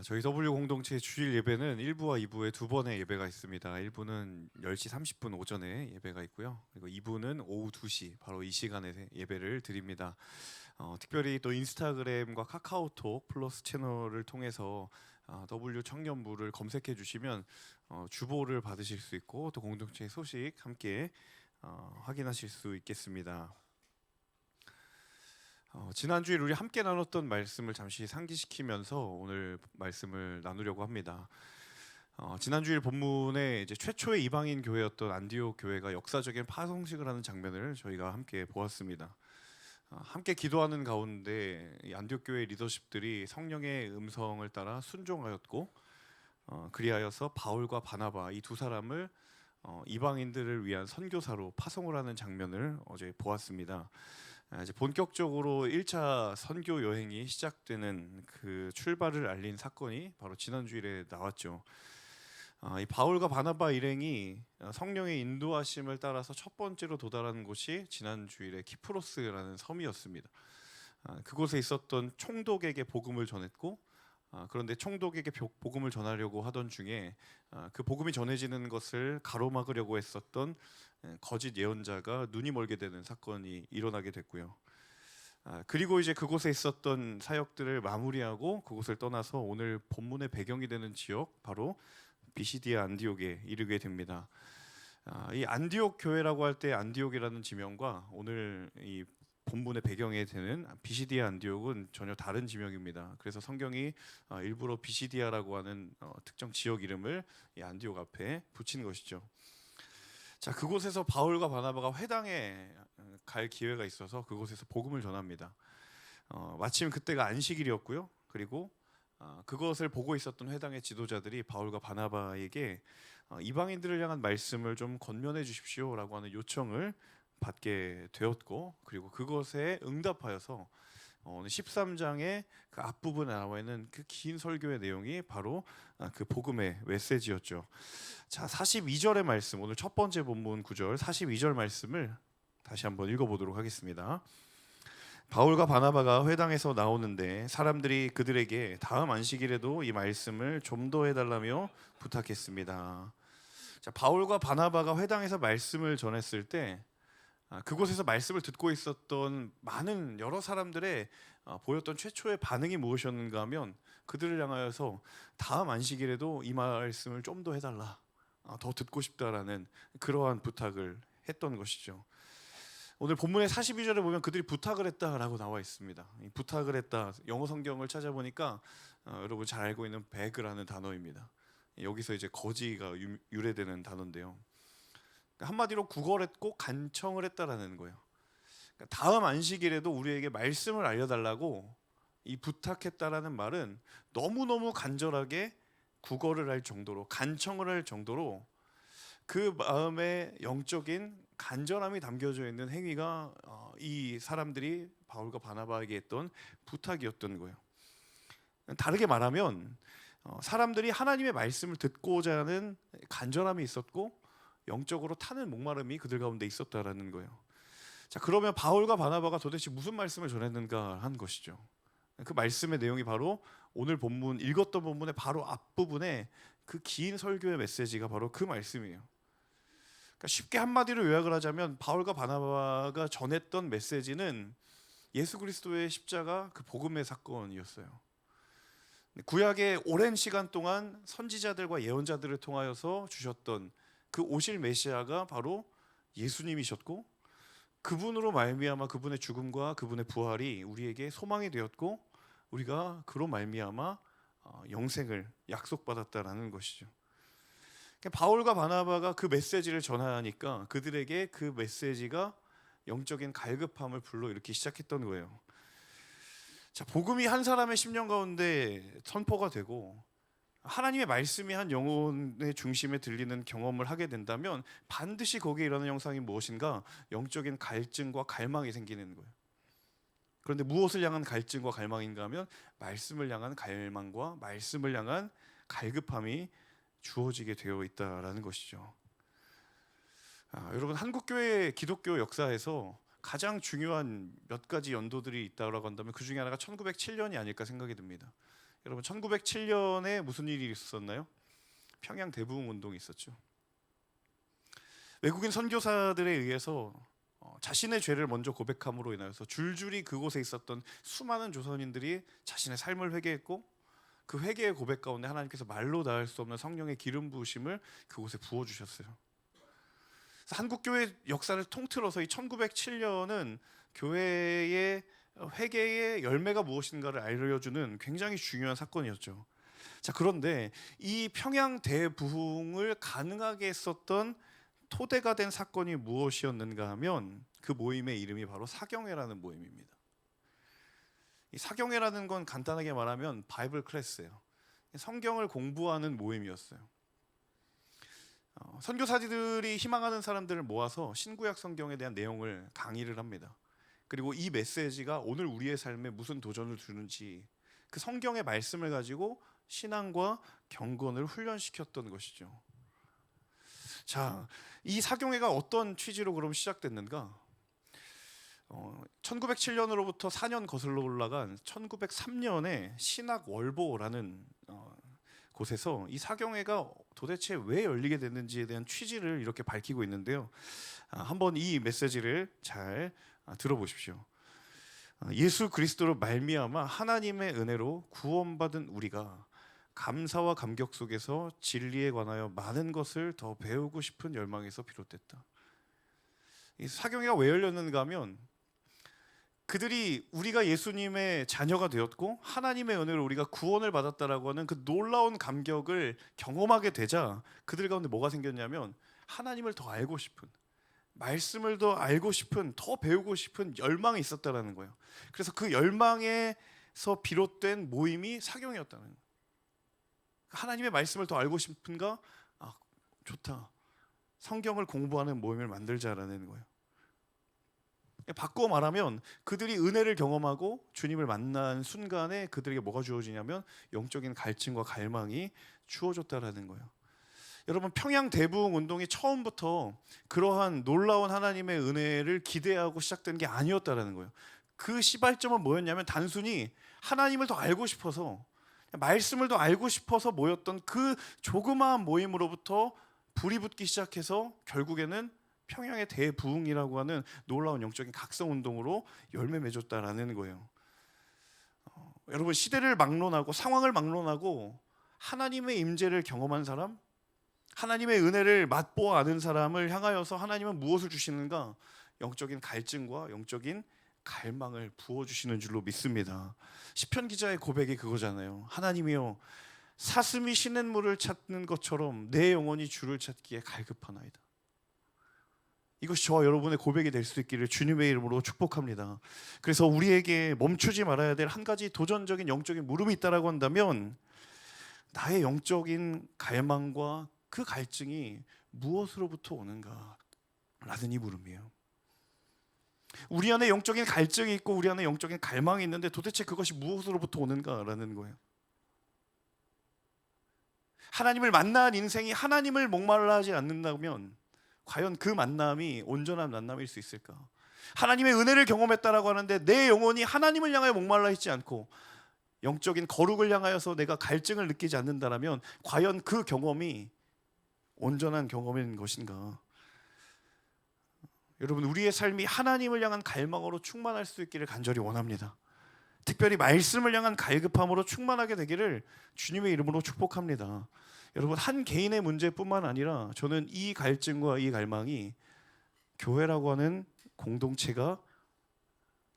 저희 W 공동체 주일 예배는 1부와 2부에 두 번의 예배가 있습니다. 1부는 10시 30분 오전에 예배가 있고요. 그리고 2부는 오후 2시 바로 이 시간에 예배를 드립니다. 특별히 또 인스타그램과 카카오톡 플러스 채널을 통해서 W 청년부를 검색해 주시면 주보를 받으실 수 있고 또 공동체의 소식 함께 확인하실 수 있겠습니다. 지난주일 우리 함께 나눴던 말씀을 잠시 상기시키면서 오늘 말씀을 나누려고 합니다. 지난주일 본문에 이제 최초의 이방인 교회였던 안디옥 교회가 역사적인 파송식을 하는 장면을 저희가 함께 보았습니다. 함께 기도하는 가운데 이 안디옥 교회 리더십들이 성령의 음성을 따라 순종하였고 그리하여서 바울과 바나바 이 두 사람을 이방인들을 위한 선교사로 파송을 하는 장면을 어제 보았습니다. 이제 본격적으로 1차 선교 여행이 시작되는 그 출발을 알린 사건이 바로 지난 주일에 나왔죠. 이 바울과 바나바 일행이 성령의 인도하심을 따라서 첫 번째로 도달하는 곳이 지난 주일에 키프로스라는 섬이었습니다. 그곳에 있었던 총독에게 복음을 전했고 그런데 총독에게 복음을 전하려고 하던 중에 그 복음이 전해지는 것을 가로막으려고 했었던 거짓 예언자가 눈이 멀게 되는 사건이 일어나게 됐고요. 그리고 이제 그곳에 있었던 사역들을 마무리하고 그곳을 떠나서 오늘 본문의 배경이 되는 지역 바로 비시디아 안디옥에 이르게 됩니다. 이 안디옥 교회라고 할 때 안디옥이라는 지명과 오늘 이 본문의 배경에 되는 비시디아 안디옥은 전혀 다른 지명입니다. 그래서 성경이 일부러 비시디아라고 하는 특정 지역 이름을 이 안디옥 앞에 붙인 것이죠. 자, 그곳에서 바울과 바나바가 회당에 갈 기회가 있어서 그곳에서 복음을 전합니다. 마침 그때가 안식일이었고요. 그리고 그것을 보고 있었던 회당의 지도자들이 바울과 바나바에게 이방인들을 향한 말씀을 좀 권면해 주십시오라고 하는 요청을 받게 되었고, 그리고 그것에 응답하여서 오늘 13장의 그 앞부분에 나와 있는 그 긴 설교의 내용이 바로 그 복음의 메시지였죠. 자, 42절의 말씀, 오늘 첫 번째 본문 구절 42절 말씀을 다시 한번 읽어보도록 하겠습니다. 바울과 바나바가 회당에서 나오는데 사람들이 그들에게 다음 안식일에도 이 말씀을 좀 더 해달라며 부탁했습니다. 자, 바울과 바나바가 회당에서 말씀을 전했을 때 그곳에서 말씀을 듣고 있었던 많은 여러 사람들의 보였던 최초의 반응이 무엇이었는가 하면 그들을 향하여서 다음 안식일에도 이 말씀을 좀 더 해달라, 더 듣고 싶다라는 그러한 부탁을 했던 것이죠. 오늘 본문의 42절에 보면 그들이 부탁을 했다라고 나와 있습니다. 이 부탁을 했다, 영어 성경을 찾아보니까 여러분 잘 알고 있는 beg라는 단어입니다. 여기서 이제 거지가 유래되는 단어인데요. 한마디로 구걸했고 간청을 했다라는 거예요. 그러니까 다음 안식일에도 우리에게 말씀을 알려달라고 이 부탁했다라는 말은 너무너무 간절하게 구걸을 할 정도로, 간청을 할 정도로 그 마음에 영적인 간절함이 담겨져 있는 행위가 이 사람들이 바울과 바나바에게 했던 부탁이었던 거예요. 다르게 말하면 사람들이 하나님의 말씀을 듣고자 하는 간절함이 있었고 영적으로 타는 목마름이 그들 가운데 있었다라는 거예요. 자, 그러면 바울과 바나바가 도대체 무슨 말씀을 전했는가 한 것이죠. 그 말씀의 내용이 바로 오늘 본문, 읽었던 본문의 바로 앞부분에 그 긴 설교의 메시지가 바로 그 말씀이에요. 그러니까 쉽게 한마디로 요약을 하자면 바울과 바나바가 전했던 메시지는 예수 그리스도의 십자가 그 복음의 사건이었어요. 구약의 오랜 시간 동안 선지자들과 예언자들을 통하여서 주셨던 그 오실 메시아가 바로 예수님이셨고, 그분으로 말미암아 그분의 죽음과 그분의 부활이 우리에게 소망이 되었고 우리가 그로 말미암아 영생을 약속받았다라는 것이죠. 바울과 바나바가 그 메시지를 전하니까 그들에게 그 메시지가 영적인 갈급함을 불러일으키기 시작했던 거예요. 자, 복음이 한 사람의 심령 가운데 선포가 되고 하나님의 말씀이 한 영혼의 중심에 들리는 경험을 하게 된다면 반드시 거기에 일어나는 형상이 무엇인가? 영적인 갈증과 갈망이 생기는 거예요. 그런데 무엇을 향한 갈증과 갈망인가 하면 말씀을 향한 갈망과 말씀을 향한 갈급함이 주어지게 되어 있다라는 것이죠. 여러분, 한국교회 기독교 역사에서 가장 중요한 몇 가지 연도들이 있다고 한다면 그 중에 하나가 1907년이 아닐까 생각이 듭니다. 여러분 1907년에 무슨 일이 있었나요? 평양 대부흥 운동이 있었죠. 외국인 선교사들에 의해서 자신의 죄를 먼저 고백함으로 인하여서 줄줄이 그곳에 있었던 수많은 조선인들이 자신의 삶을 회개했고, 그 회개의 고백 가운데 하나님께서 말로 닿을 수 없는 성령의 기름 부으심을 그곳에 부어 주셨어요. 한국 교회 역사를 통틀어서 이 1907년은 교회의 회개의 열매가 무엇인가를 알려주는 굉장히 중요한 사건이었죠. 자, 그런데 이 평양 대부흥을 가능하게 했었던 토대가 된 사건이 무엇이었는가 하면 그 모임의 이름이 바로 사경회라는 모임입니다. 이 사경회라는 건 간단하게 말하면 바이블 클래스예요. 성경을 공부하는 모임이었어요. 선교사들이 희망하는 사람들을 모아서 신구약 성경에 대한 내용을 강의를 합니다. 그리고 이 메시지가 오늘 우리의 삶에 무슨 도전을 주는지 그 성경의 말씀을 가지고 신앙과 경건을 훈련시켰던 것이죠. 자, 이 사경회가 어떤 취지로 그럼 시작됐는가? 1907년으로부터 4년 거슬러 올라간 1903년에 신학월보라는 곳에서 이 사경회가 도대체 왜 열리게 됐는지에 대한 취지를 이렇게 밝히고 있는데요. 한번 이 메시지를 잘 들어보십시오. 예수 그리스도로 말미암아 하나님의 은혜로 구원받은 우리가 감사와 감격 속에서 진리에 관하여 많은 것을 더 배우고 싶은 열망에서 비롯됐다. 이 사경회가 왜 열렸는가 하면 그들이 우리가 예수님의 자녀가 되었고 하나님의 은혜로 우리가 구원을 받았다라고 하는 그 놀라운 감격을 경험하게 되자 그들 가운데 뭐가 생겼냐면 하나님을 더 알고 싶은, 말씀을 더 알고 싶은, 더 배우고 싶은 열망이 있었다라는 거예요. 그래서 그 열망에서 비롯된 모임이 사경회였다는 거예요. 하나님의 말씀을 더 알고 싶은가? 좋다. 성경을 공부하는 모임을 만들자라는 거예요. 바꾸어 말하면 그들이 은혜를 경험하고 주님을 만난 순간에 그들에게 뭐가 주어지냐면 영적인 갈증과 갈망이 주어졌다라는 거예요. 여러분, 평양 대부흥 운동이 처음부터 그러한 놀라운 하나님의 은혜를 기대하고 시작된 게 아니었다라는 거예요. 그 시발점은 뭐였냐면 단순히 하나님을 더 알고 싶어서, 말씀을 더 알고 싶어서 모였던 그 조그마한 모임으로부터 불이 붙기 시작해서 결국에는 평양의 대부흥이라고 하는 놀라운 영적인 각성운동으로 열매 맺었다라는 거예요. 여러분, 시대를 막론하고 상황을 막론하고 하나님의 임재를 경험한 사람, 하나님의 은혜를 맛보아 아는 사람을 향하여서 하나님은 무엇을 주시는가? 영적인 갈증과 영적인 갈망을 부어주시는 줄로 믿습니다. 시편 기자의 고백이 그거잖아요. 하나님이여, 사슴이 시냇물을 찾는 것처럼 내 영혼이 주를 찾기에 갈급하나이다. 이것이 저와 여러분의 고백이 될 수 있기를 주님의 이름으로 축복합니다. 그래서 우리에게 멈추지 말아야 될 한 가지 도전적인 영적인 물음이 있다라고 한다면 나의 영적인 갈망과 그 갈증이 무엇으로부터 오는가? 라는 이 물음이에요. 우리 안에 영적인 갈증이 있고 우리 안에 영적인 갈망이 있는데 도대체 그것이 무엇으로부터 오는가라는 거예요. 하나님을 만난 인생이 하나님을 목말라 하지 않는다면 과연 그 만남이 온전한 만남일 수 있을까? 하나님의 은혜를 경험했다라고 하는데 내 영혼이 하나님을 향하여 목말라 있지 않고 영적인 거룩을 향하여서 내가 갈증을 느끼지 않는다라면 과연 그 경험이 온전한 경험인 것인가? 여러분, 우리의 삶이 하나님을 향한 갈망으로 충만할 수 있기를 간절히 원합니다. 특별히 말씀을 향한 갈급함으로 충만하게 되기를 주님의 이름으로 축복합니다. 여러분, 한 개인의 문제뿐만 아니라 저는 이 갈증과 이 갈망이 교회라고 하는 공동체가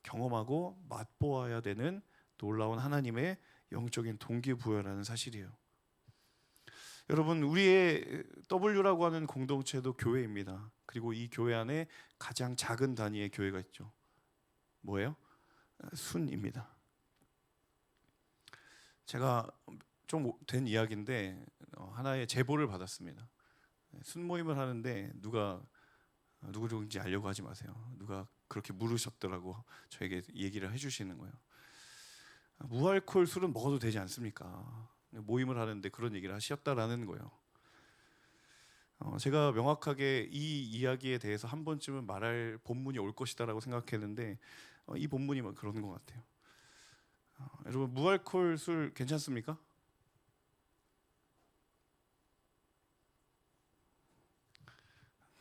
경험하고 맛보아야 되는 놀라운 하나님의 영적인 동기부여라는 사실이에요. 여러분, 우리의 W라고 하는 공동체도 교회입니다. 그리고 이 교회 안에 가장 작은 단위의 교회가 있죠. 뭐예요? 순입니다. 제가 좀 된 이야기인데 하나의 제보를 받았습니다. 순모임을 하는데 누구인지 알려고 하지 마세요. 누가 그렇게 물으셨더라고 저에게 얘기를 해주시는 거예요. 무알콜 술은 먹어도 되지 않습니까? 모임을 하는데 그런 얘기를 하셨다라는 거예요. 제가 명확하게 이 이야기에 대해서 한 번쯤은 말할 본문이 올 것이다라고 생각했는데 이 본문이 그런 것 같아요. 여러분 무알콜 술 괜찮습니까?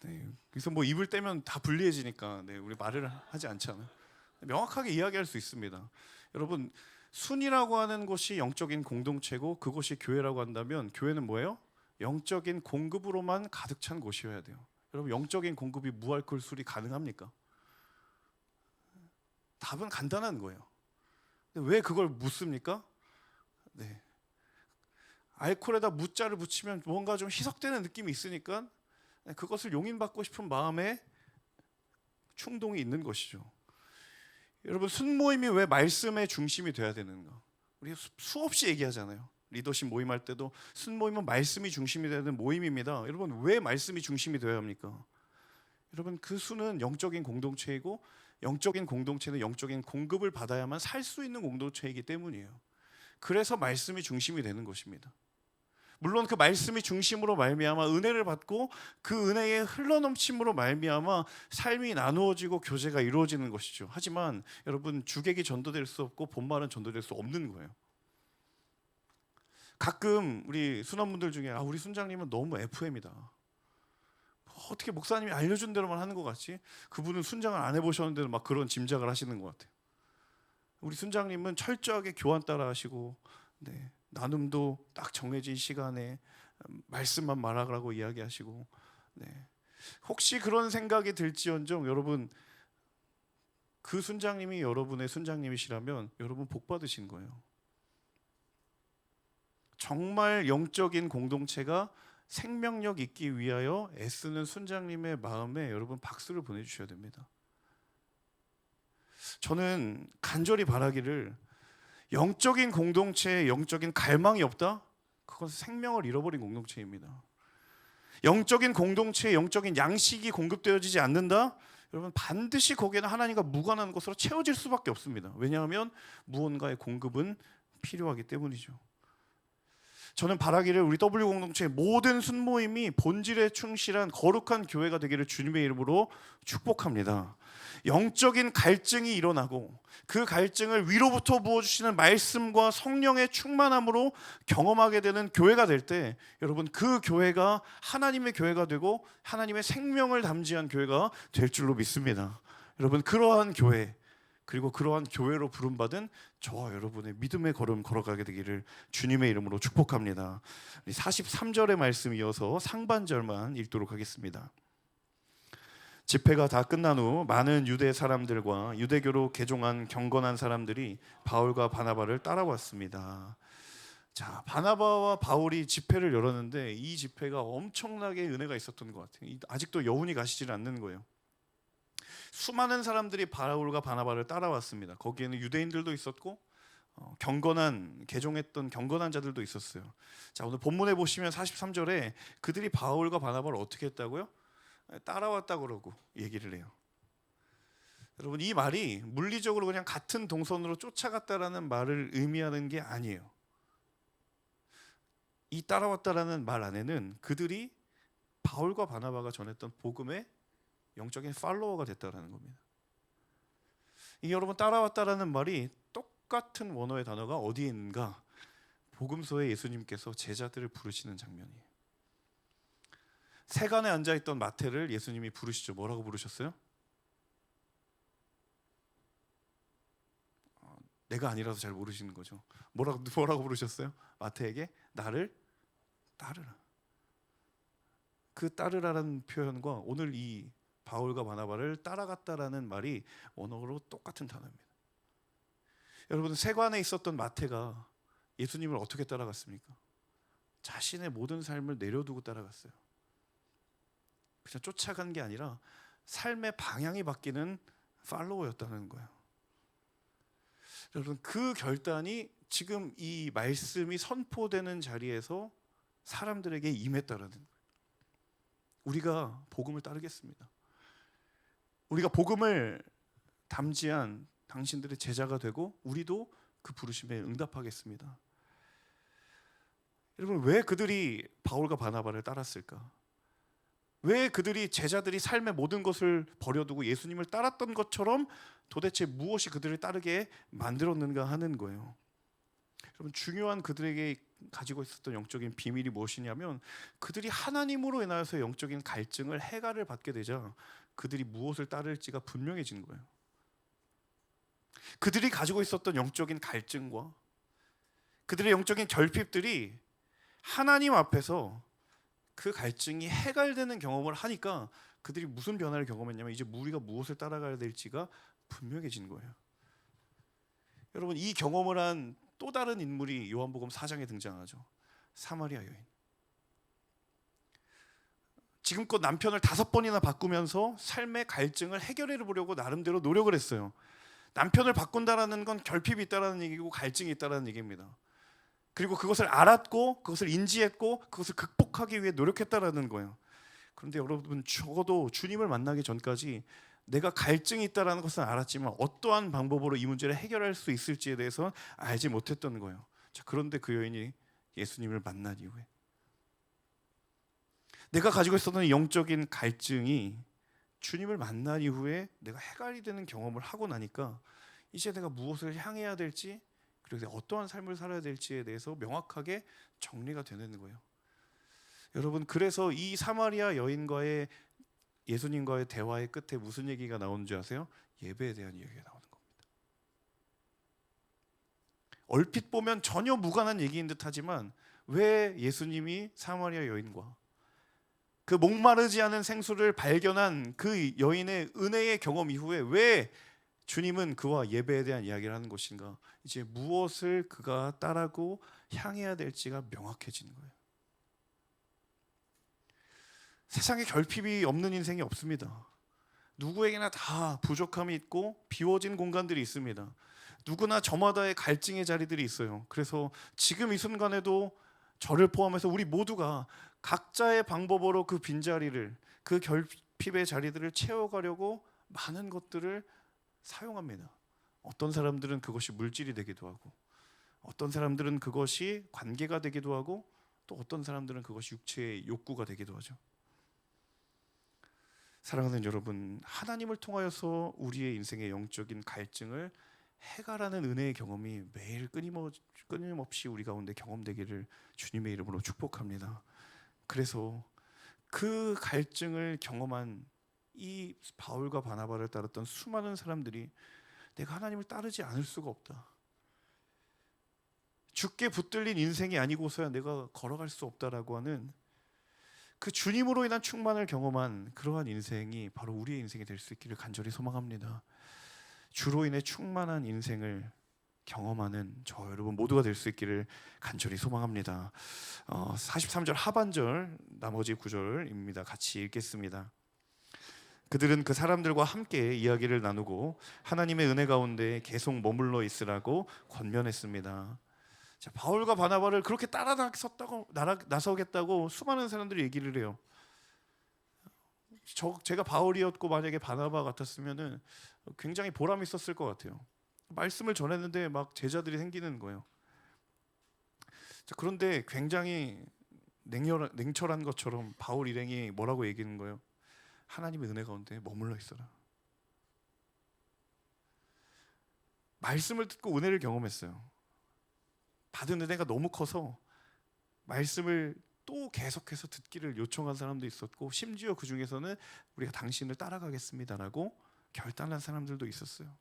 네, 그래서 뭐 입을 떼면 다 불리해지니까 네, 우리 말을 하지 않잖아요. 명확하게 이야기할 수 있습니다. 여러분 순이라고 하는 것이 영적인 공동체고 그것이 교회라고 한다면 교회는 뭐예요? 영적인 공급으로만 가득 찬 곳이어야 돼요. 여러분 영적인 공급이 무알콜 술이 가능합니까? 답은 간단한 거예요. 근데 왜 그걸 묻습니까? 네. 알코올에다 무자를 붙이면 뭔가 좀 희석되는 느낌이 있으니까 그것을 용인받고 싶은 마음에 충동이 있는 것이죠. 여러분 순모임이 왜 말씀의 중심이 돼야 되는가? 우리 수없이 얘기하잖아요. 리더십 모임할 때도 순모임은 말씀이 중심이 되는 모임입니다. 여러분 왜 말씀이 중심이 되어야 합니까? 여러분 그 수는 영적인 공동체이고 영적인 공동체는 영적인 공급을 받아야만 살 수 있는 공동체이기 때문이에요. 그래서 말씀이 중심이 되는 것입니다. 물론 그 말씀이 중심으로 말미암아 은혜를 받고 그 은혜의 흘러넘침으로 말미암아 삶이 나누어지고 교제가 이루어지는 것이죠. 하지만 여러분 주객이 전도될 수 없고 본말은 전도될 수 없는 거예요. 가끔 우리 순환분들 중에 우리 순장님은 너무 FM이다. 어떻게 목사님이 알려준 대로만 하는 것 같지? 그분은 순장을 안 해보셨는데도 막 그런 짐작을 하시는 것 같아요. 우리 순장님은 철저하게 교환 따라 하시고 네, 나눔도 딱 정해진 시간에 말씀만 말하라고 이야기하시고 네. 혹시 그런 생각이 들지언정 여러분 그 순장님이 여러분의 순장님이시라면 여러분 복 받으신 거예요. 정말 영적인 공동체가 생명력 있기 위하여 애쓰는 순장님의 마음에 여러분 박수를 보내주셔야 됩니다. 저는 간절히 바라기를 영적인 공동체에 영적인 갈망이 없다? 그건 생명을 잃어버린 공동체입니다. 영적인 공동체에 영적인 양식이 공급되어지지 않는다? 여러분 반드시 거기에는 하나님과 무관한 것으로 채워질 수밖에 없습니다. 왜냐하면 무언가의 공급은 필요하기 때문이죠. 저는 바라기를 우리 W 공동체의 모든 순모임이 본질에 충실한 거룩한 교회가 되기를 주님의 이름으로 축복합니다. 영적인 갈증이 일어나고 그 갈증을 위로부터 부어주시는 말씀과 성령의 충만함으로 경험하게 되는 교회가 될 때 여러분 그 교회가 하나님의 교회가 되고 하나님의 생명을 담지한 교회가 될 줄로 믿습니다. 여러분 그러한 교회 그리고 그러한 교회로 부름받은 저와 여러분의 믿음의 걸음 걸어가게 되기를 주님의 이름으로 축복합니다. 43절의 말씀 이어서 상반절만 읽도록 하겠습니다. 집회가 다 끝난 후 많은 유대 사람들과 유대교로 개종한 경건한 사람들이 바울과 바나바를 따라왔습니다. 자, 바나바와 바울이 집회를 열었는데 이 집회가 엄청나게 은혜가 있었던 것 같아요. 아직도 여운이 가시질 않는 거예요. 수많은 사람들이 바울과 바나바를 따라왔습니다. 거기에는 유대인들도 있었고 경건한 개종했던 경건한 자들도 있었어요. 자, 오늘 본문에 보시면 43절에 그들이 바울과 바나바를 어떻게 했다고요? 따라왔다 그러고 얘기를 해요. 여러분 이 말이 물리적으로 그냥 같은 동선으로 쫓아갔다라는 말을 의미하는 게 아니에요. 이 따라왔다라는 말 안에는 그들이 바울과 바나바가 전했던 복음의 영적인 팔로워가 됐다라는 겁니다. 이 여러분 따라왔다라는 말이 똑같은 원어의 단어가 어디에 있는가? 복음서에 예수님께서 제자들을 부르시는 장면이에요. 세간에 앉아있던 마태를 예수님이 부르시죠. 뭐라고 부르셨어요? 내가 아니라서 잘 모르시는 거죠. 뭐라고 부르셨어요? 마태에게 나를 따르라. 그 따르라는 표현과 오늘 이 바울과 바나바를 따라갔다라는 말이 원어로 똑같은 단어입니다. 여러분 세관에 있었던 마태가 예수님을 어떻게 따라갔습니까? 자신의 모든 삶을 내려두고 따라갔어요. 그냥 쫓아간 게 아니라 삶의 방향이 바뀌는 팔로워였다는 거예요. 여러분 그 결단이 지금 이 말씀이 선포되는 자리에서 사람들에게 임했다라는 거예요. 우리가 복음을 따르겠습니다. 우리가 복음을 담지한 당신들의 제자가 되고 우리도 그 부르심에 응답하겠습니다. 여러분 왜 그들이 바울과 바나바를 따랐을까? 왜 그들이 제자들이 삶의 모든 것을 버려두고 예수님을 따랐던 것처럼 도대체 무엇이 그들을 따르게 만들었는가 하는 거예요. 여러분, 중요한 그들에게 가지고 있었던 영적인 비밀이 무엇이냐면 그들이 하나님으로 인하여서 영적인 갈증을 해갈을 받게 되자 그들이 무엇을 따를지가 분명해진 거예요. 그들이 가지고 있었던 영적인 갈증과 그들의 영적인 결핍들이 하나님 앞에서 그 갈증이 해갈되는 경험을 하니까 그들이 무슨 변화를 경험했냐면 이제 우리가 무엇을 따라가야 될지가 분명해진 거예요. 여러분, 이 경험을 한 또 다른 인물이 요한복음 4장에 등장하죠. 사마리아 여인. 지금껏 남편을 5번이나 바꾸면서 삶의 갈증을 해결해 보려고 나름대로 노력을 했어요. 남편을 바꾼다라는 건 결핍이 있다라는 얘기고 갈증이 있다라는 얘기입니다. 그리고 그것을 알았고 그것을 인지했고 그것을 극복하기 위해 노력했다라는 거예요. 그런데 여러분, 적어도 주님을 만나기 전까지 내가 갈증이 있다라는 것은 알았지만 어떠한 방법으로 이 문제를 해결할 수 있을지에 대해서 알지 못했던 거예요. 자, 그런데 그 여인이 예수님을 만난 이후에 내가 가지고 있었던 영적인 갈증이 주님을 만난 이후에 내가 해갈이 되는 경험을 하고 나니까 이제 내가 무엇을 향해야 될지 그리고 내가 어떠한 삶을 살아야 될지에 대해서 명확하게 정리가 되는 거예요. 여러분, 그래서 이 사마리아 여인과의 예수님과의 대화의 끝에 무슨 얘기가 나오는 줄 아세요? 예배에 대한 이야기가 나오는 겁니다. 얼핏 보면 전혀 무관한 얘기인 듯하지만 왜 예수님이 사마리아 여인과 그 목마르지 않은 생수를 발견한 그 여인의 은혜의 경험 이후에 왜 주님은 그와 예배에 대한 이야기를 하는 것인가? 이제 무엇을 그가 따르고 향해야 될지가 명확해지는 거예요. 세상에 결핍이 없는 인생이 없습니다. 누구에게나 다 부족함이 있고 비워진 공간들이 있습니다. 누구나 저마다의 갈증의 자리들이 있어요. 그래서 지금 이 순간에도 저를 포함해서 우리 모두가 각자의 방법으로 그 빈자리를, 그 결핍의 자리들을 채워가려고 많은 것들을 사용합니다. 어떤 사람들은 그것이 물질이 되기도 하고, 어떤 사람들은 그것이 관계가 되기도 하고, 또 어떤 사람들은 그것이 육체의 욕구가 되기도 하죠. 사랑하는 여러분, 하나님을 통하여서 우리의 인생의 영적인 갈증을 해가라는 은혜의 경험이 매일 끊임없이 우리 가운데 경험되기를 주님의 이름으로 축복합니다. 그래서 그 갈증을 경험한 이 바울과 바나바를 따랐던 수많은 사람들이 내가 하나님을 따르지 않을 수가 없다, 죽게 붙들린 인생이 아니고서야 내가 걸어갈 수 없다라고 하는 그 주님으로 인한 충만을 경험한 그러한 인생이 바로 우리의 인생이 될 수 있기를 간절히 소망합니다. 주로 인해 충만한 인생을 경험하는 저 여러분 모두가 될 수 있기를 간절히 소망합니다. 43절 하반절 나머지 구절입니다. 같이 읽겠습니다. 그들은 그 사람들과 함께 이야기를 나누고 하나님의 은혜 가운데 계속 머물러 있으라고 권면했습니다. 자, 바울과 바나바를 그렇게 따라 나서겠다고 수많은 사람들이 얘기를 해요. 제가 바울이었고 만약에 바나바 같았으면은 굉장히 보람이 있었을 것 같아요. 말씀을 전했는데 막 제자들이 생기는 거예요. 자, 그런데 굉장히 냉철한 것처럼 바울 일행이 뭐라고 얘기하는 거예요? 하나님의 은혜 가운데 머물러 있어라. 말씀을 듣고 은혜를 경험했어요. 받은 은혜가 너무 커서 말씀을 또 계속해서 듣기를 요청한 사람도 있었고, 심지어 그 중에서는 우리가 당신을 따라가겠습니다라고 결단한 사람들도 있었어요.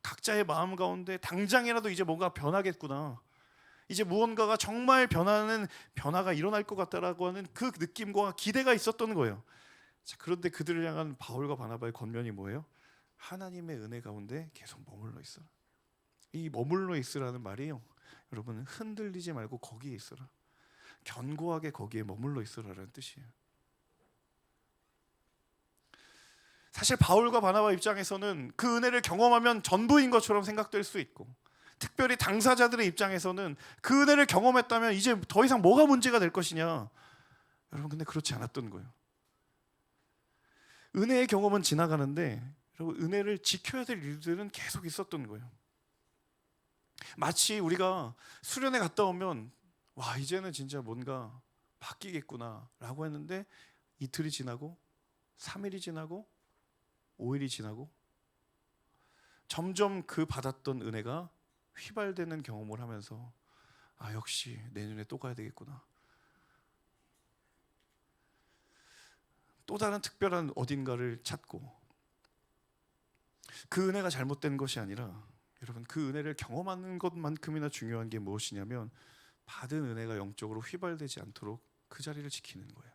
각자의 마음 가운데 당장이라도 이제 뭔가 변하겠구나, 이제 무언가가 정말 변화가 일어날 것 같다라고 하는 그 느낌과 기대가 있었던 거예요. 자, 그런데 그들을 향한 바울과 바나바의 권면이 뭐예요? 하나님의 은혜 가운데 계속 머물러 있어라. 이 머물러 있으라는 말이에요, 여러분, 흔들리지 말고 거기에 있어라, 견고하게 거기에 머물러 있으라는 뜻이에요. 사실 바울과 바나바 입장에서는 그 은혜를 경험하면 전부인 것처럼 생각될 수 있고, 특별히 당사자들의 입장에서는 그 은혜를 경험했다면 이제 더 이상 뭐가 문제가 될 것이냐. 여러분, 근데 그렇지 않았던 거예요. 은혜의 경험은 지나가는데 여러분, 은혜를 지켜야 될 일들은 계속 있었던 거예요. 마치 우리가 수련회 갔다 오면 와, 이제는 진짜 뭔가 바뀌겠구나 라고 했는데 이틀이 지나고 3일이 지나고 5일이 지나고 점점 그 받았던 은혜가 휘발되는 경험을 하면서 역시 내년에 또 가야 되겠구나. 또 다른 특별한 어딘가를 찾고, 그 은혜가 잘못된 것이 아니라 여러분, 그 은혜를 경험하는 것만큼이나 중요한 게 무엇이냐면 받은 은혜가 영적으로 휘발되지 않도록 그 자리를 지키는 거예요.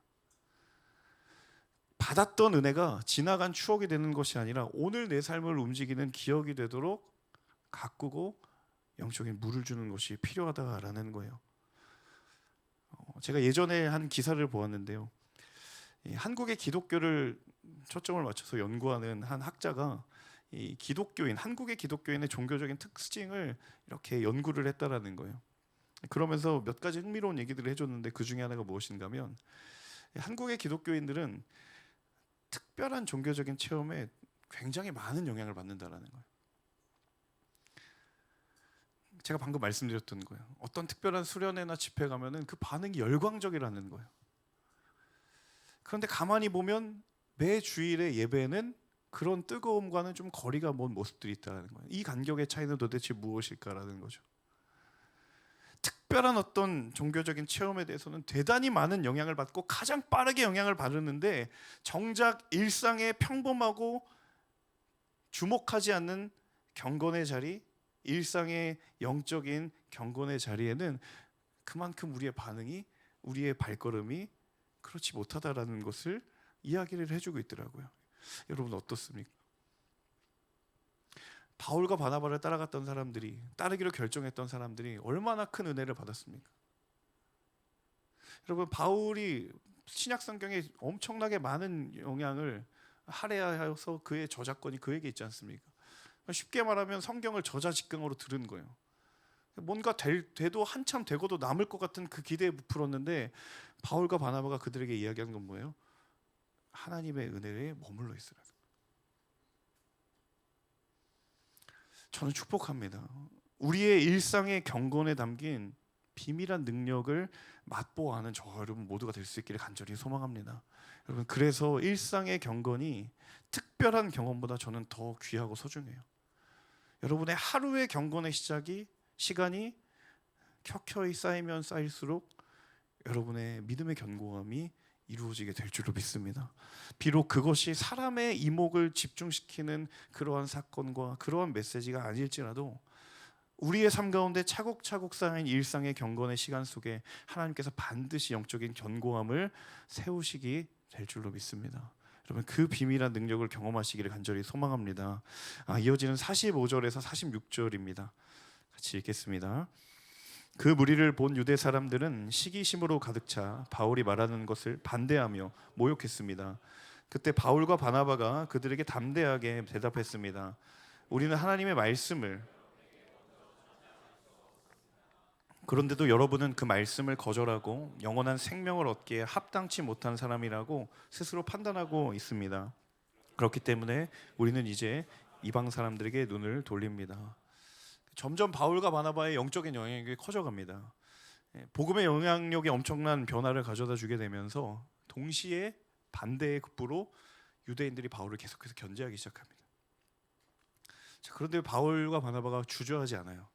받았던 은혜가 지나간 추억이 되는 것이 아니라 오늘 내 삶을 움직이는 기억이 되도록 가꾸고 영적인 물을 주는 것이 필요하다라는 거예요. 제가 예전에 한 기사를 보았는데요. 한국의 기독교를 초점을 맞춰서 연구하는 한 학자가 이 기독교인, 한국의 기독교인의 종교적인 특징을 이렇게 연구를 했다라는 거예요. 그러면서 몇 가지 흥미로운 얘기들을 해줬는데 그 중에 하나가 무엇인가 하면, 한국의 기독교인들은 특별한 종교적인 체험에 굉장히 많은 영향을 받는다라는 거예요. 제가 방금 말씀드렸던 거예요. 어떤 특별한 수련회나 집회 가면은 그 반응이 열광적이라는 거예요. 그런데 가만히 보면 매 주일의 예배는 그런 뜨거움과는 좀 거리가 먼 모습들이 있다는 거예요. 이 간격의 차이는 도대체 무엇일까라는 거죠. 특별한 어떤 종교적인 체험에 대해서는 대단히 많은 영향을 받고 가장 빠르게 영향을 받았는데, 정작 일상의 평범하고 주목하지 않는 경건의 자리, 일상의 영적인 경건의 자리에는 그만큼 우리의 반응이, 우리의 발걸음이 그렇지 못하다라는 것을 이야기를 해주고 있더라고요. 여러분 어떻습니까? 바울과 바나바를 따라갔던 사람들이, 따르기로 결정했던 사람들이 얼마나 큰 은혜를 받았습니까? 여러분, 바울이 신약 성경에 엄청나게 많은 영향을 할애하여서 그의 저작권이 그에게 있지 않습니까? 쉽게 말하면 성경을 저자직강으로 들은 거예요. 뭔가 돼도 한참 되고도 남을 것 같은 그 기대에 부풀었는데, 바울과 바나바가 그들에게 이야기한 건 뭐예요? 하나님의 은혜에 머물러 있으라. 저는 축복합니다. 우리의 일상의 경건에 담긴 비밀한 능력을 맛보아하는 저 여러분 모두가 될 수 있기를 간절히 소망합니다. 여러분, 그래서 일상의 경건이 특별한 경험보다 저는 더 귀하고 소중해요. 여러분의 하루의 경건의 시간이 켜켜이 쌓이면 쌓일수록 여러분의 믿음의 견고함이 이루어지게 될 줄로 믿습니다. 비록 그것이 사람의 이목을 집중시키는 그러한 사건과 그러한 메시지가 아닐지라도 우리의 삶 가운데 차곡차곡 쌓인 일상의 경건의 시간 속에 하나님께서 반드시 영적인 견고함을 세우시기 될 줄로 믿습니다. 여러분, 그 비밀한 능력을 경험하시기를 간절히 소망합니다. 이어지는 45절에서 46절입니다. 같이 읽겠습니다. 그 무리를 본 유대 사람들은 시기심으로 가득 차 바울이 말하는 것을 반대하며 모욕했습니다. 그때 바울과 바나바가 그들에게 담대하게 대답했습니다. 우리는 하나님의 말씀을, 그런데도 여러분은 그 말씀을 거절하고 영원한 생명을 얻기에 합당치 못한 사람이라고 스스로 판단하고 있습니다. 그렇기 때문에 우리는 이제 이방 사람들에게 눈을 돌립니다. 점점 바울과 바나바의 영적인 영향력이 커져갑니다. 복음의 영향력이 엄청난 변화를 가져다 주게 되면서 동시에 반대의 급부로 유대인들이 바울을 계속해서 견제하기 시작합니다. 그런데 바울과 바나바가 주저하지 않아요.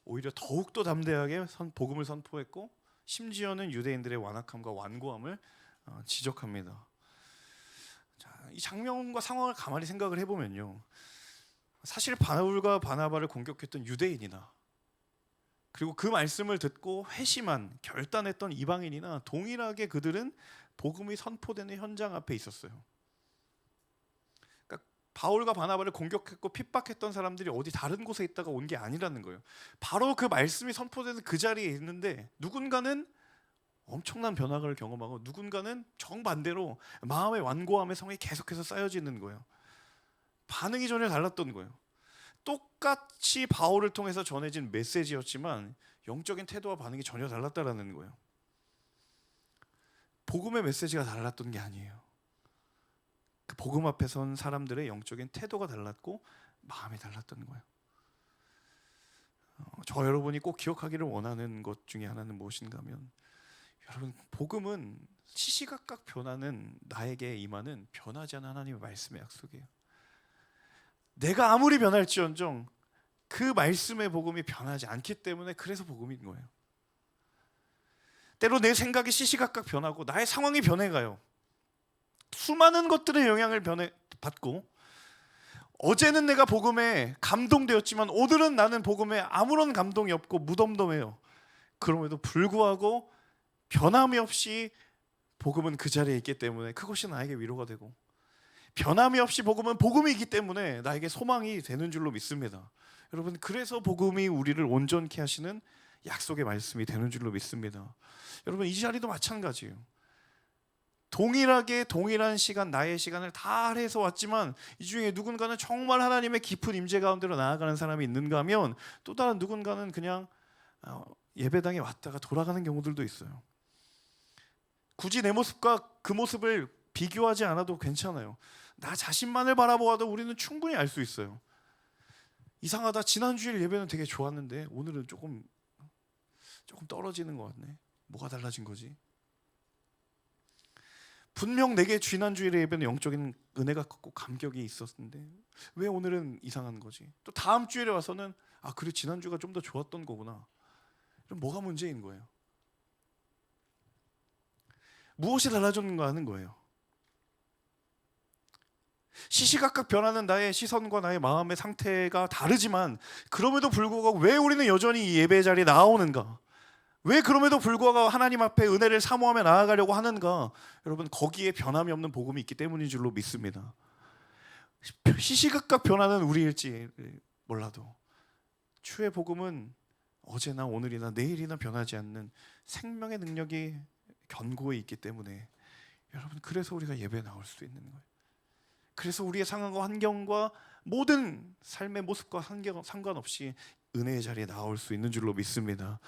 오히려 더욱더 담대하게 복음을 선포했고, 심지어는 유대인들의 완악함과 완고함을 지적합니다. 이 장면과 상황을 가만히 생각을 해보면요, 사실 바울과 바나바를 공격했던 유대인이나 그리고 그 말씀을 듣고 회심한, 결단했던 이방인이나 동일하게 그들은 복음이 선포되는 현장 앞에 있었어요. 그러니까 바울과 바나바를 공격했고 핍박했던 사람들이 어디 다른 곳에 있다가 온 게 아니라는 거예요. 바로 그 말씀이 선포되는 그 자리에 있는데, 누군가는 엄청난 변화를 경험하고 누군가는 정반대로 마음의 완고함의 성이 계속해서 쌓여지는 거예요. 반응이 전혀 달랐던 거예요. 똑같이 바울을 통해서 전해진 메시지였지만 영적인 태도와 반응이 전혀 달랐다라는 거예요. 복음의 메시지가 달랐던 게 아니에요. 그 복음 앞에 선 사람들의 영적인 태도가 달랐고 마음이 달랐던 거예요. 저 여러분이 꼭 기억하기를 원하는 것 중에 하나는 무엇인가 하면, 여러분, 복음은 시시각각 변하는 나에게 임하는 변하지 않은 하나님의 말씀의 약속이에요. 내가 아무리 변할지언정 그 말씀의 복음이 변하지 않기 때문에 그래서 복음인 거예요. 때로 내 생각이 시시각각 변하고 나의 상황이 변해가요. 수많은 것들의 영향을 받고, 어제는 내가 복음에 감동되었지만 오늘은 나는 복음에 아무런 감동이 없고 무덤덤해요. 그럼에도 불구하고 변함이 없이 복음은 그 자리에 있기 때문에 그것이 나에게 위로가 되고, 변함이 없이 복음은 복음이기 때문에 나에게 소망이 되는 줄로 믿습니다. 여러분, 그래서 복음이 우리를 온전케 하시는 약속의 말씀이 되는 줄로 믿습니다. 여러분, 이 자리도 마찬가지예요. 동일하게 동일한 시간, 나의 시간을 다 할애해서 왔지만 이 중에 누군가는 정말 하나님의 깊은 임재 가운데로 나아가는 사람이 있는가 하면, 또 다른 누군가는 그냥 예배당에 왔다가 돌아가는 경우들도 있어요. 굳이 내 모습과 그 모습을 비교하지 않아도 괜찮아요. 나 자신만을 바라보아도 우리는 충분히 알 수 있어요. 이상하다, 지난주일 예배는 되게 좋았는데 오늘은 조금 떨어지는 것 같네. 뭐가 달라진 거지? 분명 내게 지난주일의 예배는 영적인 은혜가 컸고 감격이 있었는데 왜 오늘은 이상한 거지? 또 다음 주일에 와서는 그래, 지난주가 좀 더 좋았던 거구나. 그럼 뭐가 문제인 거예요? 무엇이 달라졌는가 하는 거예요. 시시각각 변하는 나의 시선과 나의 마음의 상태가 다르지만, 그럼에도 불구하고 왜 우리는 여전히 이 예배 자리에 나오는가? 왜 그럼에도 불구하고 하나님 앞에 은혜를 사모하며 나아가려고 하는가? 여러분, 거기에 변함이 없는 복음이 있기 때문인 줄로 믿습니다. 시시각각 변하는 우리일지 몰라도 주의 복음은 어제나 오늘이나 내일이나 변하지 않는 생명의 능력이 견고해 있기 때문에, 여러분, 그래서 우리가 예배에 나올 수 있는 거예요. 그래서 우리의 상황과 환경과 모든 삶의 모습과 상관없이 은혜의 자리에 나올 수 있는 줄로 믿습니다.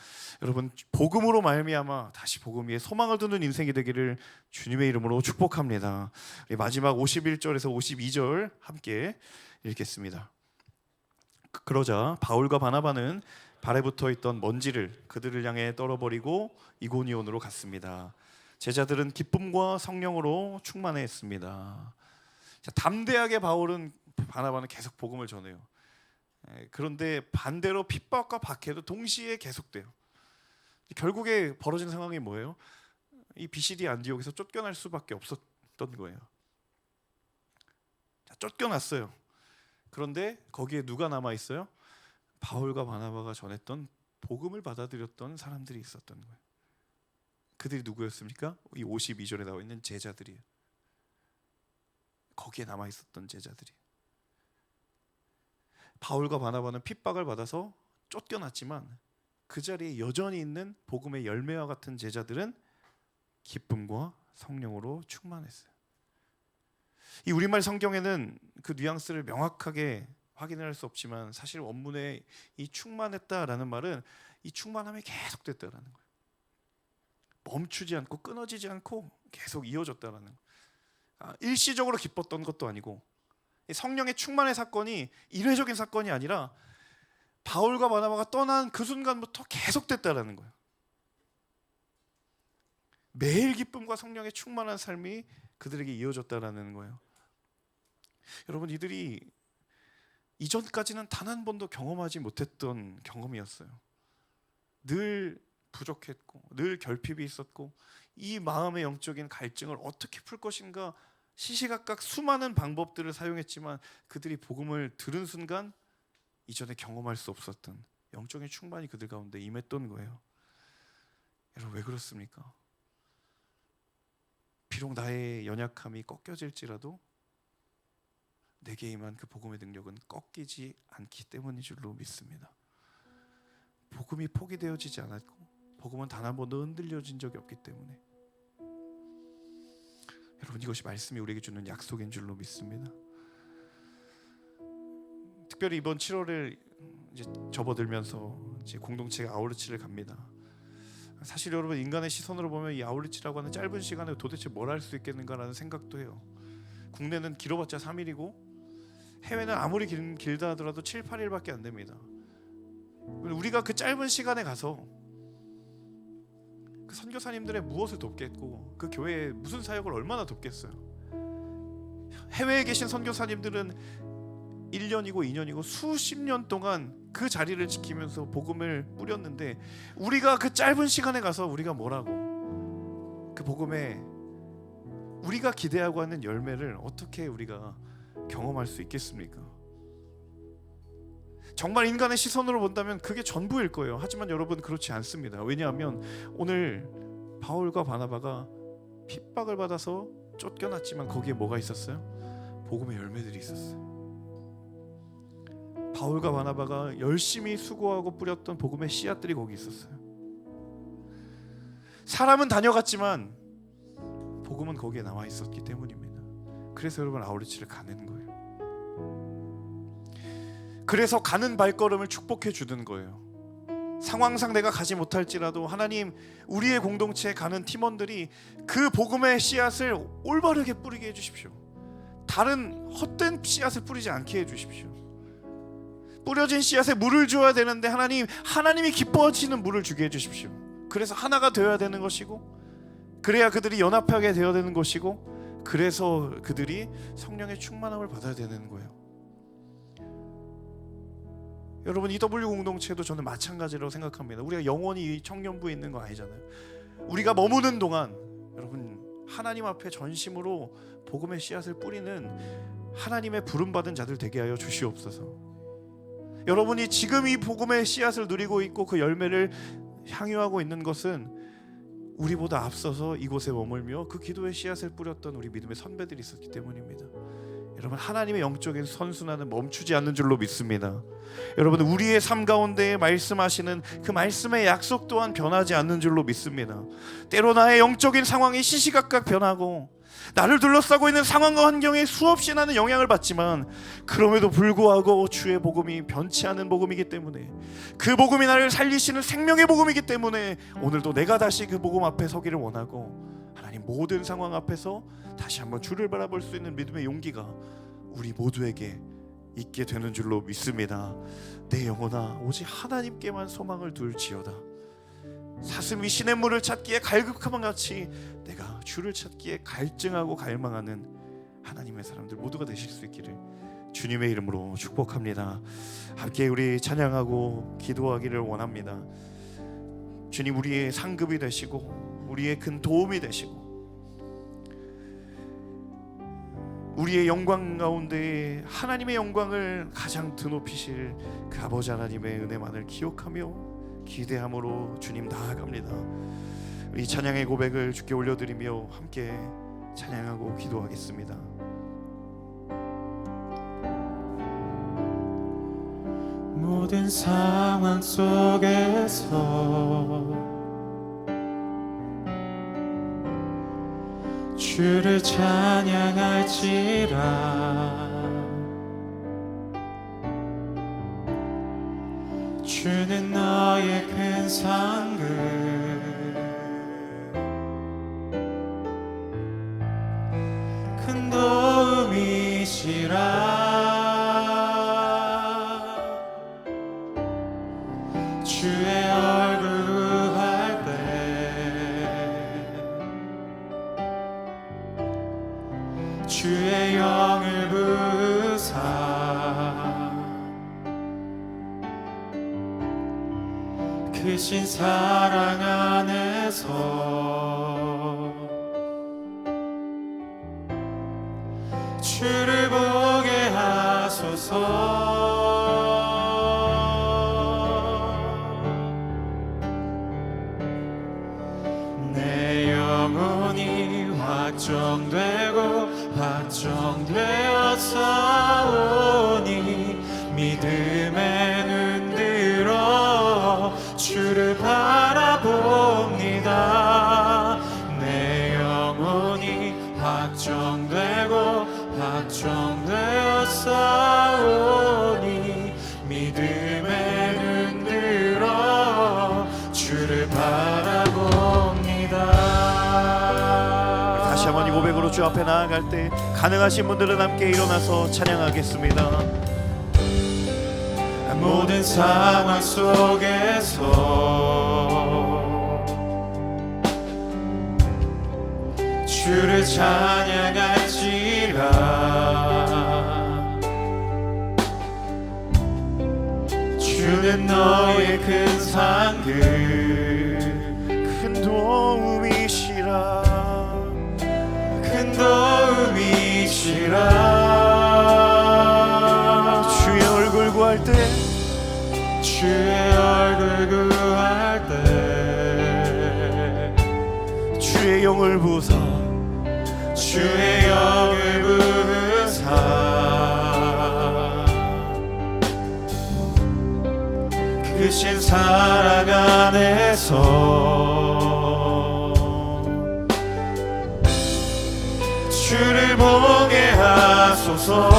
여러분, 복음으로 말미암아 다시 복음 위에 소망을 두는 인생이 되기를 주님의 이름으로 축복합니다. 마지막 51절에서 52절 함께 읽겠습니다. 그러자 바울과 바나바는 발에 붙어 있던 먼지를 그들을 향해 떨어버리고 이고니온으로 갔습니다. 제자들은 기쁨과 성령으로 충만했습니다. 담대하게 바나바는 계속 복음을 전해요. 그런데 반대로 핍박과 박해도 동시에 계속돼요. 결국에 벌어진 상황이 뭐예요? 이 비시디 안디옥에서 쫓겨날 수밖에 없었던 거예요. 쫓겨났어요. 그런데 거기에 누가 남아 있어요? 바울과 바나바가 전했던 복음을 받아들였던 사람들이 있었던 거예요. 그들이 누구였습니까? 이 52절에 나와 있는 제자들이에요. 거기에 남아 있었던 제자들이. 바울과 바나바는 핍박을 받아서 쫓겨났지만 그 자리에 여전히 있는 복음의 열매와 같은 제자들은 기쁨과 성령으로 충만했어요. 이 우리말 성경에는 그 뉘앙스를 명확하게 확인할 수 없지만, 사실 원문에 이 충만했다라는 말은 이 충만함이 계속됐다라는 거예요. 멈추지 않고 끊어지지 않고 계속 이어졌다라는 거예요. 일시적으로 기뻤던 것도 아니고, 성령의 충만의 사건이 일회적인 사건이 아니라 바울과 바나바가 떠난 그 순간부터 계속됐다라는 거예요. 매일 기쁨과 성령의 충만한 삶이 그들에게 이어졌다라는 거예요. 여러분, 이들이 이전까지는 단 한 번도 경험하지 못했던 경험이었어요. 늘 부족했고 늘 결핍이 있었고, 이 마음의 영적인 갈증을 어떻게 풀 것인가 시시각각 수많은 방법들을 사용했지만, 그들이 복음을 들은 순간 이전에 경험할 수 없었던 영적인 충만이 그들 가운데 임했던 거예요. 여러분, 왜 그렇습니까? 비록 나의 연약함이 꺾여질지라도 내게 임한 그 복음의 능력은 꺾이지 않기 때문인 줄로 믿습니다. 복음이 포기되어지지 않았고, 복음은 단 한 번도 흔들려진 적이 없기 때문에, 여러분, 이것이 말씀이 우리에게 주는 약속인 줄로 믿습니다. 특별히 이번 7월을 이제 접어들면서 이제 공동체가 아울리치를 갑니다. 사실 여러분, 인간의 시선으로 보면 이 아울리치라고 하는 짧은 시간에 도대체 뭘 할 수 있겠는가라는 생각도 해요. 국내는 길어봤자 3일이고 해외는 아무리 길다 하더라도 7, 8일밖에 안 됩니다. 우리가 그 짧은 시간에 가서 그 선교사님들의 무엇을 돕겠고 그 교회에 무슨 사역을 얼마나 돕겠어요. 해외에 계신 선교사님들은 1년이고 2년이고 수십 년 동안 그 자리를 지키면서 복음을 뿌렸는데 우리가 그 짧은 시간에 가서 우리가 뭐라고 그 복음에 우리가 기대하고 하는 열매를 어떻게 우리가 경험할 수 있겠습니까? 정말 인간의 시선으로 본다면 그게 전부일 거예요. 하지만 여러분 그렇지 않습니다. 왜냐하면 오늘 바울과 바나바가 핍박을 받아서 쫓겨났지만 거기에 뭐가 있었어요? 복음의 열매들이 있었어요. 바울과 바나바가 열심히 수고하고 뿌렸던 복음의 씨앗들이 거기 있었어요. 사람은 다녀갔지만 복음은 거기에 남아 있었기 때문입니다. 그래서 여러분 아우리치를 가는 거예요. 그래서 가는 발걸음을 축복해 주는 거예요. 상황상 내가 가지 못할지라도 하나님 우리의 공동체에 가는 팀원들이 그 복음의 씨앗을 올바르게 뿌리게 해주십시오. 다른 헛된 씨앗을 뿌리지 않게 해주십시오. 뿌려진 씨앗에 물을 줘야 되는데 하나님이 기뻐하시는 물을 주게 해주십시오. 그래서 하나가 되어야 되는 것이고, 그래야 그들이 연합하게 되어야 되는 것이고, 그래서 그들이 성령의 충만함을 받아야 되는 거예요. 여러분 EW 공동체도 저는 마찬가지라고 생각합니다. 우리가 영원히 이 청년부에 있는 거 아니잖아요. 우리가 머무는 동안 여러분 하나님 앞에 전심으로 복음의 씨앗을 뿌리는 하나님의 부름받은 자들 되게 하여 주시옵소서. 여러분이 지금 이 복음의 씨앗을 누리고 있고 그 열매를 향유하고 있는 것은 우리보다 앞서서 이곳에 머물며 그 기도의 씨앗을 뿌렸던 우리 믿음의 선배들이 있었기 때문입니다. 여러분 하나님의 영적인 선순환은 멈추지 않는 줄로 믿습니다. 여러분 우리의 삶 가운데 말씀하시는 그 말씀의 약속 또한 변하지 않는 줄로 믿습니다. 때로 나의 영적인 상황이 시시각각 변하고 나를 둘러싸고 있는 상황과 환경에 수없이 나는 영향을 받지만 그럼에도 불구하고 주의 복음이 변치 않은 복음이기 때문에, 그 복음이 나를 살리시는 생명의 복음이기 때문에 오늘도 내가 다시 그 복음 앞에 서기를 원하고 하나님 모든 상황 앞에서 다시 한번 주를 바라볼 수 있는 믿음의 용기가 우리 모두에게 있게 되는 줄로 믿습니다. 내 영혼아 오직 하나님께만 소망을 둘지어다. 사슴이 시냇물을 찾기에 갈급함과 같이 내가 주를 찾기에 갈증하고 갈망하는 하나님의 사람들 모두가 되실 수 있기를 주님의 이름으로 축복합니다. 함께 우리 찬양하고 기도하기를 원합니다. 주님 우리의 상급이 되시고 우리의 큰 도움이 되시고 우리의 영광 가운데 하나님의 영광을 가장 드높이실 그 아버지 하나님의 은혜만을 기억하며 기대함으로 주님 나아갑니다. 우리 찬양의 고백을 주께 올려드리며 함께 찬양하고 기도하겠습니다. 모든 상황 속에서 주를 찬양할지라. 주는 너의 큰 상급, 큰 도움이시라. 주의 얼굴 구할 때 주의 영을 부으사 크신 사랑 안에서 주를 보게 하소서. 내 영혼이 확정되고 확정되어 싸우니 믿음의 눈 들어 주를 바라봅니다. 내 영혼이 확정되고 확정되어 싸우니 믿음의 눈 들어 주를 바라봅니다. 다시 한번 이 고백으로 주 앞에 나아갈 때 가능하신 분들은 함께 일어나서 찬양하겠습니다. 모든 상황 속에서 주를 찬양할지라. 주는 너의 큰 상급 큰 도움이시라. 큰 도움이시라. 주의 얼굴 구할 때 주의 얼굴 구할 때 주의 영을 부사 주의 영을 부으사 크신 사랑 안에서 주를 보게 하소서.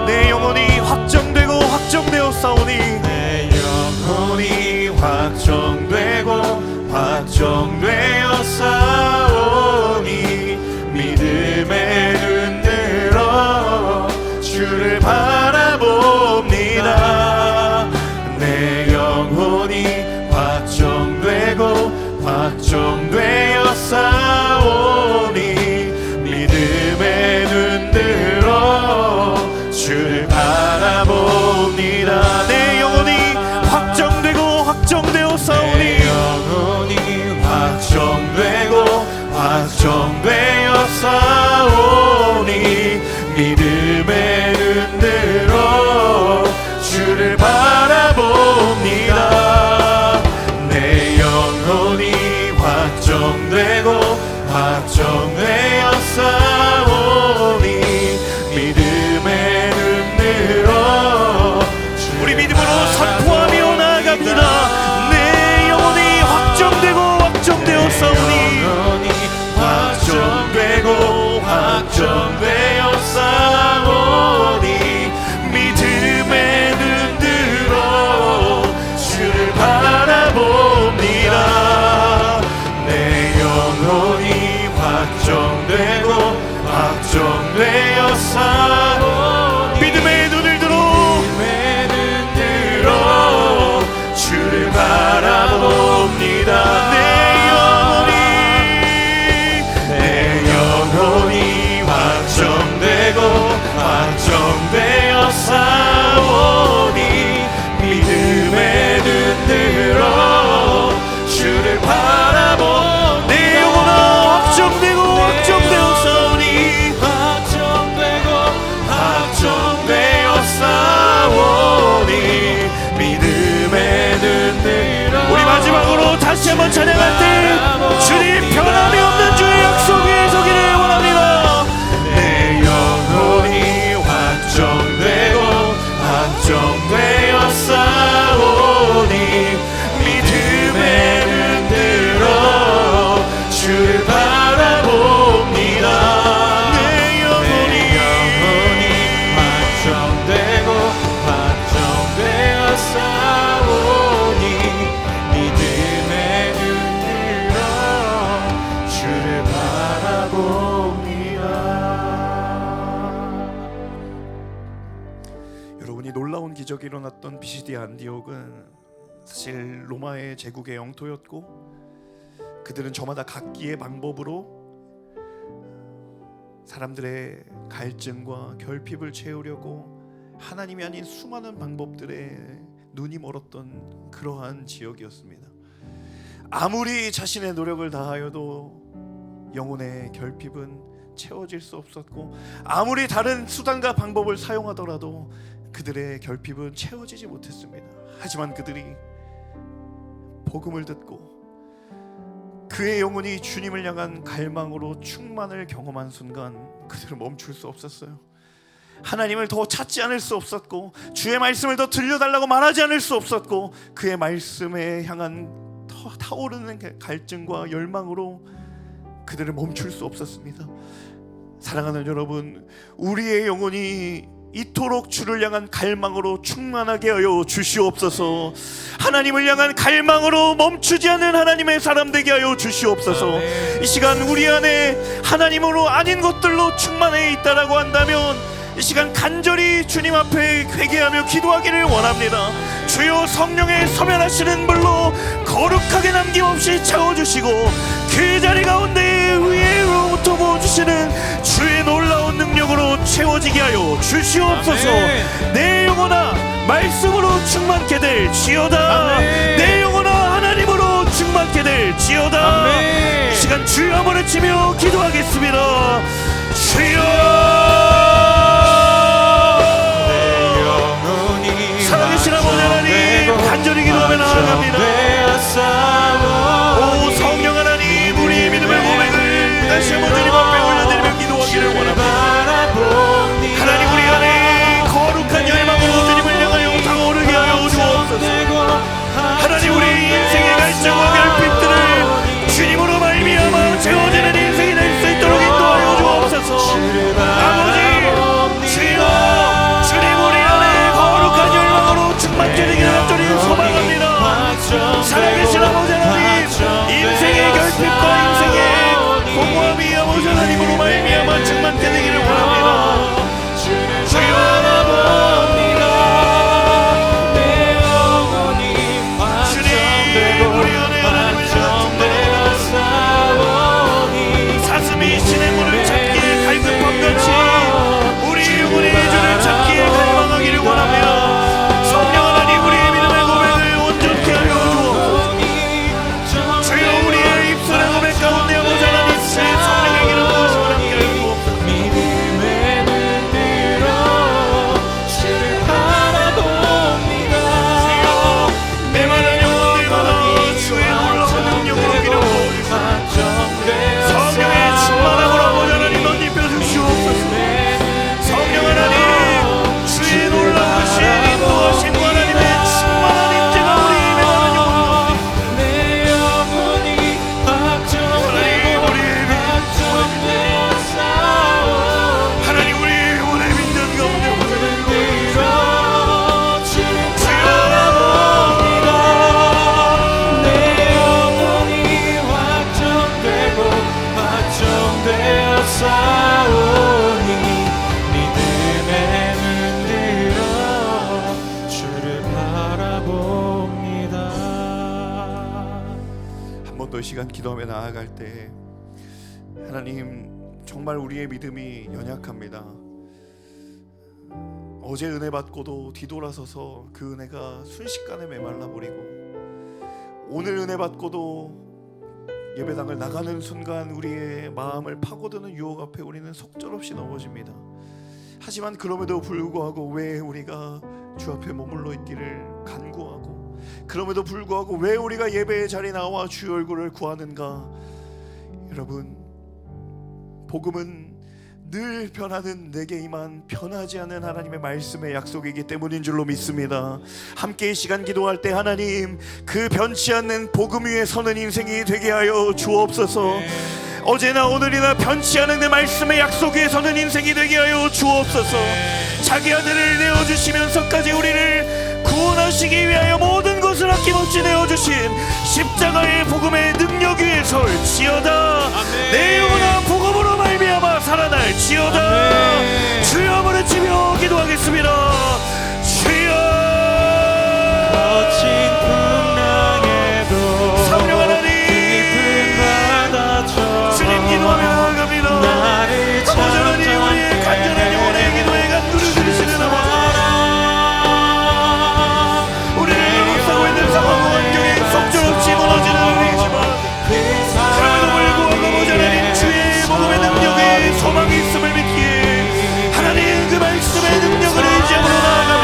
내 영혼이 확정되고 확정되었사오니 내 영혼이 확정되고 확정되어 싸우니 믿음에 눈 들어 주를 바라봅니다. 내 영혼이 확정되고 확정되어 싸우니 믿음에 눈 들어 주를 바라봅니다. 내 영혼이 확정되고 확정되었사오니 내 영혼이 확정되고 확정되어 싸우니 믿음에 눈 들어 주를 바라봅니다. 내 영혼이 확정되고 확정되어 싸우니 믿음에 눈 들어 우리 믿음으로 선포하며 나아갑니다. 내 영혼이 확정되고 확정되었사오니 확정되고 확정되어 싸우니 믿음에 눈 들어 주를 바라봅니다. 내 영혼이 확정되고 확정되어 싸우니 믿음의 눈을 들어 믿음에 눈 들어 주를 바라봅니다. 내 영혼이 확정되고 확정되어 싸우니 믿음에 눈 들어 주를 바라보. 내 영혼아 확정되고 확정되었사오니 확정되고 확정되어 싸우니 믿음에 눈 들어. 우리 마지막으로 다시 한번 찬양할 때 주님 변함이 없는 주의 약속 위에 서기를 원합니다. 내 영혼이 확정되고 확정되어 싸우니 믿음에 눈 들어 주를 바라봅니다. 내 영혼이 확정되고 확정되어 싸우니 믿음에 눈 들어 주를 바라봅니다. 여러분이 놀라운 기적이 일어났던 비시디 안디옥은 사실 로마의 제국의 영토였고 그들은 저마다 각기의 방법으로 사람들의 갈증과 결핍을 채우려고 하나님이 아닌 수많은 방법들에 눈이 멀었던 그러한 지역이었습니다. 아무리 자신의 노력을 다하여도 영혼의 결핍은 채워질 수 없었고 아무리 다른 수단과 방법을 사용하더라도 그들의 결핍은 채워지지 못했습니다. 하지만 그들이 복음을 듣고 그의 영혼이 주님을 향한 갈망으로 충만을 경험한 순간 그들은 멈출 수 없었어요. 하나님을 더 찾지 않을 수 없었고 주의 말씀을 더 들려달라고 말하지 않을 수 없었고 그의 말씀에 향한 더 타오르는 갈증과 열망으로 그들을 멈출 수 없었습니다. 사랑하는 여러분, 우리의 영혼이 이토록 주를 향한 갈망으로 충만하게 하여 주시옵소서. 하나님을 향한 갈망으로 멈추지 않는 하나님의 사람 되게 하여 주시옵소서. 이 시간 우리 안에 하나님으로 아닌 것들로 충만해 있다라고 한다면 이 시간 간절히 주님 앞에 회개하며 기도하기를 원합니다. 주여 성령의 서면하시는 불로 거룩하게 남김없이 채워주시고 그 자리 가운데 위로부터 부어주시는 주의 놀라운 능력으로 채워지게 하여 주시옵소서. 아멘. 내 영혼아 말씀으로 충만케 될지어다. 아멘. 내 영혼아 하나님으로 충만케 될지어다. 아멘. 이 시간 주여 한번 외치며 기도하겠습니다. 주여 살아계신 아버지 하나님 간절히 기도하며 나아갑니다. 오 성령 하나님 우리의 믿음의 고백을 다시 한번 주님 앞에 올려드리며 기도하기를 원합니다. 하나님 우리 안에 거룩한 열망으로 주님을 향하여 타오르게 하여 주옵소서. 하나님 우리 인생의 갈증과 결핍들을 주님으로 말미암아 채워지는 인생이 될 수 있도록 인도하여 주옵소서. 아버지 주여 주님 우리 안에 거룩한 열망으로 충만케 되기를 간절히 소망합니다. 살아계신 아버지 하나님 인생의 결핍과 인생의 공허함이 아버지 하나님으로 말미암아 충만케 되기를 원합니다. 주여 주님 우리 안에 하나님을 향한 사슴이 신의 문을 찾기에 갈급함 같이 우리 영혼의 주를 찾기에 갈망하기를 원합니다. 성령 하나님 우리의 믿음의 고백을 온전케 하여 주옵소서. 주여 우리의 입술의 고백 가운데 아버지 하나님 주의 성령의 기름 부으심을 함께 하여 주옵소서. 주여 메마른 영혼들마다 주의 놀라운 능력으로 기름 부으시옵소서. 성령의 충만함으로 아버지 하나님 덧입혀 주시옵소서. 성령 하나님 주의 놀라우신 인도하신 하나님의 충만한 임재가 우리 메마른 영혼들 하나님 우리의 영혼의 빈전 가운데 한 번 더 이 시간 기도하며 나아갈 때 하나님 정말 우리의 믿음이 연약합니다. 어제 은혜 받고도 뒤돌아서서 그 은혜가 순식간에 메말라 버리고 오늘 은혜 받고도 예배당을 나가는 순간 우리의 마음을 파고드는 유혹 앞에 우리는 속절없이 넘어집니다. 하지만 그럼에도 불구하고 왜 우리가 주 앞에 머물러 있기를 간구하고 그럼에도 불구하고 왜 우리가 예배의 자리에 나와 주의 얼굴을 구하는가? 여러분 복음은 늘 변하는 내게 임한 변하지 않는 하나님의 말씀의 약속이기 때문인 줄로 믿습니다. 함께 이 시간 기도할 때 하나님 그 변치 않는 복음 위에 서는 인생이 되게 하여 주옵소서. 어제나 오늘이나 변치 않은 그 말씀의 약속 위에 서는 인생이 되게 하여 주옵소서. 자기 아들을 내어주시면서까지 우리를 구원하시기 위하여 모든 것을 아낌없이 내어주신 십자가의 복음의 능력 위에 설지어다. 내 영혼아 복음으로 말미암아 살아날지어다. 주여 한번 외치며 기도하겠습니다. 주여 거친 풍랑에도 성령 하나님 주님 기도하며 나아갑니다. 아버지 하나님 우리의 간절한 영혼의 기도에 간구를 들으시는 아버지 우리를 둘러싸고 있는 상황과 환경에 속절없이 무너지는 우리지만 그럼에도 불구하고 아버지 하나님 주의 복음의 능력에 소망이 있음을 믿기에 하나님 그 말씀의 능력을 의지함으로 나아갑니다.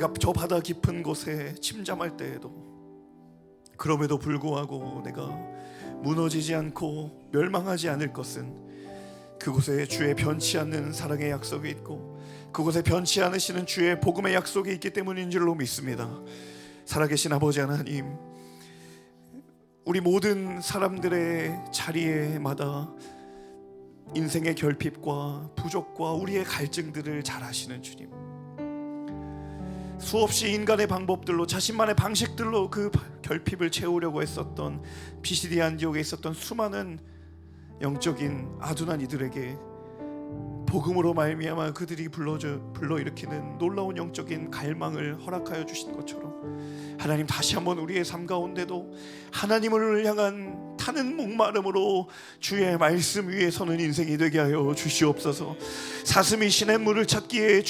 내가 저 바다 깊은 곳에 침잠할 때에도 그럼에도 불구하고 내가 무너지지 않고 멸망하지 않을 것은 그곳에 주의 변치 않는 사랑의 약속이 있고 그곳에 변치 않으시는 주의 복음의 약속이 있기 때문인 줄로 믿습니다. 살아계신 아버지 하나님, 우리 모든 사람들의 자리에마다 인생의 결핍과 부족과 우리의 갈증들을 잘 아시는 주님, 수없이 인간의 방법들로 자신만의 방식들로 그 결핍을 채우려고 했었던 피시디 안디옥에 있었던 수많은 영적인 아둔한 이들에게 복음으로 말미암아 그들이 불러일으키는 놀라운 영적인 갈망을 허락하여 주신 것처럼 하나님, 다시 한번 우리의 삶 가운데도 하나님을 향한 타는 목마름으로 주의 말씀 위에 서는 인생이 되게 하여 주시옵소서. 사슴이 시냇물을 찾기에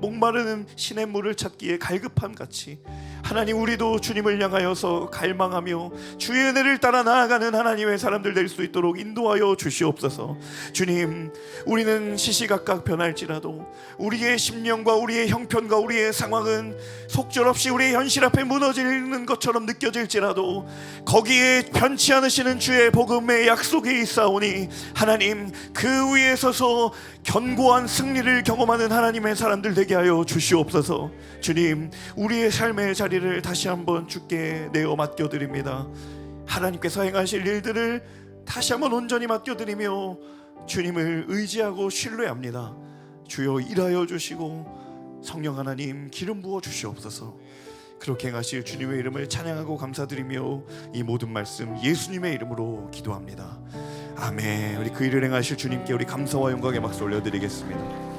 목마르는 시냇물을 찾기에 갈급함 같이 하나님, 우리도 주님을 향하여서 갈망하며 주의 은혜를 따라 나아가는 하나님의 사람들 될 수 있도록 인도하여 주시옵소서. 주님, 우리는 시시각각 변할지라도 우리의 심령과 우리의 형편과 우리의 상황은 속절없이 우리의 현실 앞에 무너지는 것처럼 느껴질지라도 거기에 변치 않으시는 주의 복음의 약속이 있사오니 하나님, 그 위에 서서 견고한 승리를 경험하는 하나님의 사람들 되게 하여 주시옵소서. 주님, 우리의 삶의 자리를 다시 한번 주께 내어 맡겨드립니다. 하나님께서 행하실 일들을 다시 한번 온전히 맡겨드리며 주님을 의지하고 신뢰합니다. 주여, 일하여 주시고 성령 하나님 기름 부어 주시옵소서. 그렇게 행하실 주님의 이름을 찬양하고 감사드리며 이 모든 말씀 예수님의 이름으로 기도합니다. 아멘. 우리 그 일을 행하실 주님께 우리 감사와 영광의 박수 올려드리겠습니다.